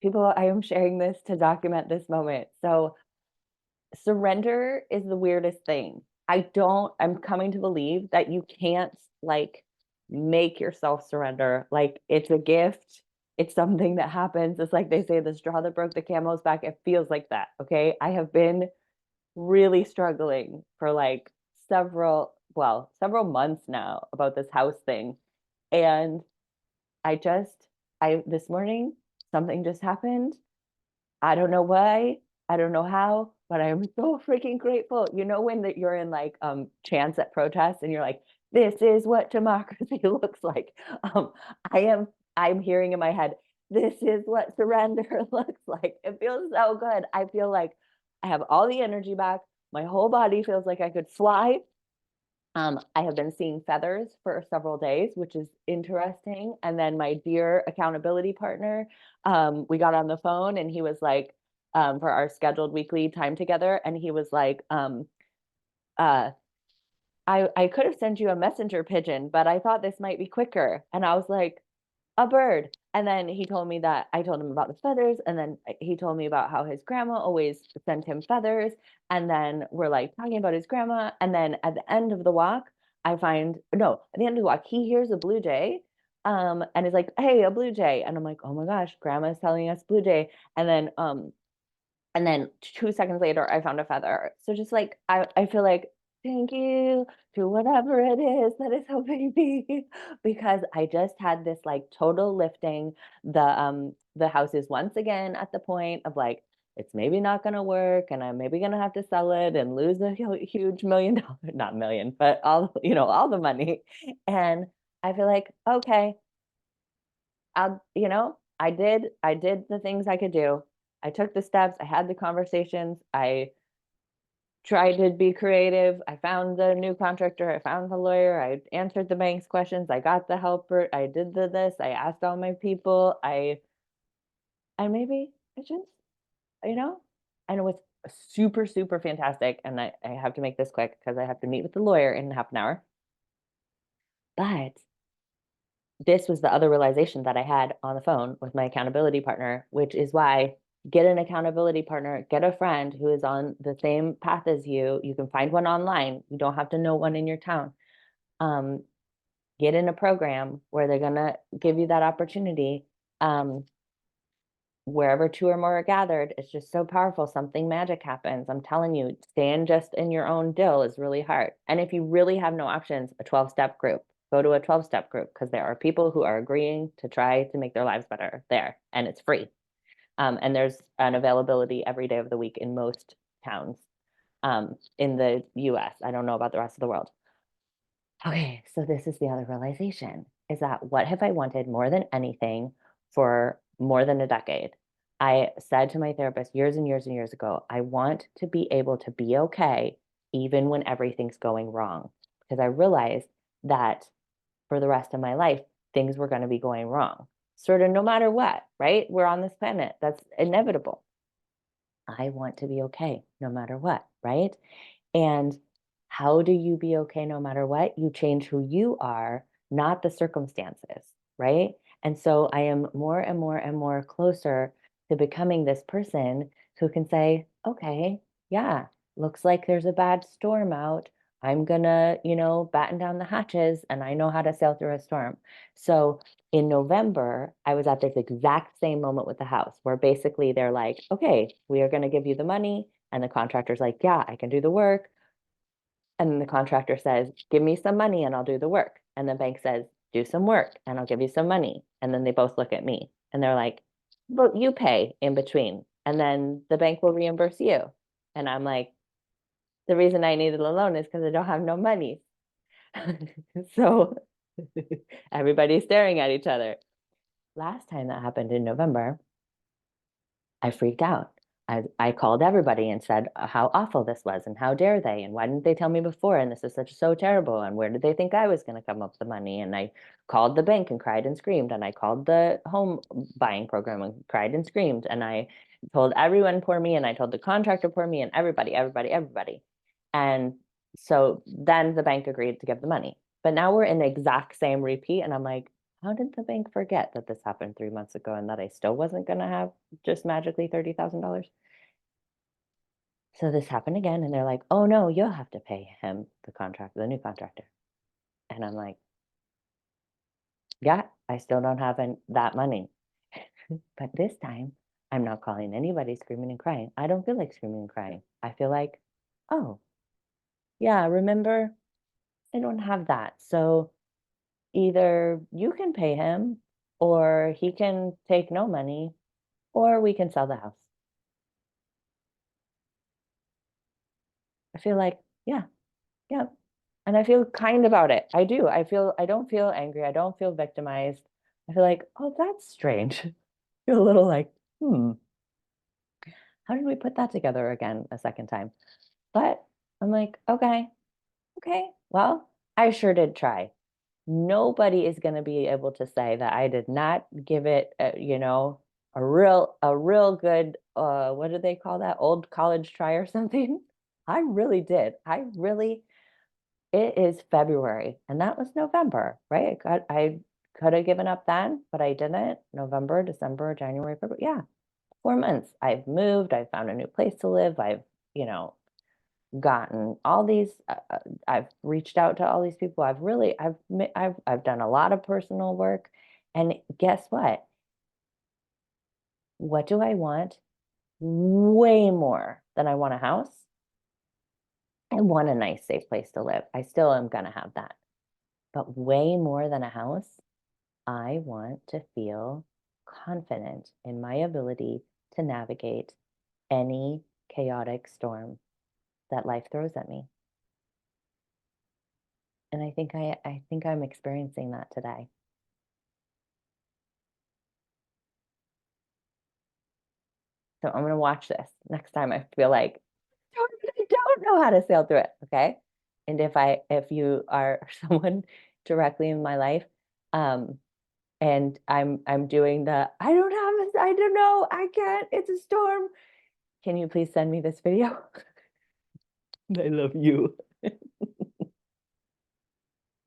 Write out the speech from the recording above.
people, I am sharing this to document this moment. So surrender is the weirdest thing. I'm coming to believe that you can't like make yourself surrender. Like it's a gift. It's something that happens. It's like they say the straw that broke the camel's back. It feels like that. Okay. I have been really struggling for like several months now about this house thing. And I just, this morning, something just happened. I don't know why, I don't know how, but I am so freaking grateful. You know, when that you're in like chants at protests and you're like, this is what democracy looks like. Um, I am, I'm hearing in my head, this is what surrender looks like. It feels so good. I feel like I have all the energy back. My whole body feels like I could fly. I have been seeing feathers for several days, which is interesting. And then my dear accountability partner, we got on the phone and he was like, for our scheduled weekly time together, and he was like, uh, I could have sent you a messenger pigeon, but I thought this might be quicker. And I was like, a bird. And then he told me that I told him about the feathers. And then he told me about how his grandma always sent him feathers. And then we're like talking about his grandma. And then at the end of the walk, no, at the end of the walk, he hears a blue jay. And is like, hey, a blue jay. And I'm like, oh my gosh, grandma's telling us blue jay. And then 2 seconds later, I found a feather. So just like I feel like thank you to whatever it is that is helping me because I just had this like total lifting. The house is once again at the point of like it's maybe not going to work and I'm maybe going to have to sell it and lose a huge $1 million, not million, but all the money. And I feel like okay, I did the things I could do. I took the steps, I had the conversations, I tried to be creative. I found the new contractor, I found the lawyer, I answered the bank's questions, I got the helper, I did this, I asked all my people, and maybe I just, you know, and it was super, super fantastic. And I have to make this quick because I have to meet with the lawyer in half an hour. But this was the other realization that I had on the phone with my accountability partner, which is why get an accountability partner, get a friend who is on the same path as you. You can find one online. You don't have to know one in your town. Um, get in a program where they're going to give you that opportunity. Um, Wherever two or more are gathered, it's just so powerful. Something magic happens. I'm telling you, staying just in your own dill is really hard. And if you really have no options, a 12-step group, go to a 12-step group because there are people who are agreeing to try to make their lives better there, and it's free. And there's an availability every day of the week in most towns in the US. I don't know about the rest of the world. Okay, so this is the other realization is that what have I wanted more than anything for more than a decade? I said to my therapist years and years and years ago, I want to be able to be okay even when everything's going wrong. Because I realized that for the rest of my life, things were going to be going wrong, sort of no matter what, right? We're on this planet, that's inevitable. I want to be okay no matter what, right? And how do you be okay no matter what? You change who you are, not the circumstances, right? And so I am more and more and more closer to becoming this person who can say, okay, yeah, looks like there's a bad storm out. I'm gonna, batten down the hatches and I know how to sail through a storm. So in November, I was at this exact same moment with the house where basically they're like, okay, we are going to give you the money. And the contractor's like, yeah, I can do the work. And then the contractor says, give me some money and I'll do the work. And the bank says, do some work and I'll give you some money. And then they both look at me and they're like, well, you pay in between and then the bank will reimburse you. And I'm like, the reason I needed a loan is because I don't have no money. So everybody's staring at each other. Last time that happened in November, I freaked out. I called everybody and said how awful this was and how dare they and why didn't they tell me before and this is so terrible and where did they think I was going to come up with the money and I called the bank and cried and screamed and I called the home buying program and cried and screamed and I told everyone poor me and I told the contractor poor me and everybody. And so then the bank agreed to give the money. But now we're in the exact same repeat and I'm like, how did the bank forget that this happened 3 months ago and that I still wasn't going to have just magically $30,000? So this happened again, and they're like, oh no, you'll have to pay him the new contractor. And I'm like, yeah, I still don't have that money. But this time, I'm not calling anybody screaming and crying. I don't feel like screaming and crying. I feel like, oh, yeah, remember, I don't have that. So either you can pay him, or he can take no money, or we can sell the house. I feel like, yeah, yeah. And I feel kind about it. I do. I don't feel angry. I don't feel victimized. I feel like, oh, that's strange. I feel a little like, how did we put that together again a second time? But I'm like, okay, okay, well, I sure did try. Nobody is going to be able to say that I did not give it, a real good, what do they call that? Old college try or something. I really did. It is February, and that was November, right? I could have given up then, but I didn't. November, December, January, February. Yeah, 4 months. I've moved. I've found a new place to live. I've, gotten all these. I've reached out to all these people. I've done a lot of personal work, and guess what? What do I want? Way more than I want a house. I want a nice, safe place to live. I still am gonna have that, but way more than a house. I want to feel confident in my ability to navigate any chaotic storm that life throws at me. And I think I'm experiencing that today. So I'm gonna watch this next time I feel like I don't know how to sail through it. Okay. And if you are someone directly in my life, um, and I'm doing I don't know, I can't, it's a storm. Can you please send me this video? I love you.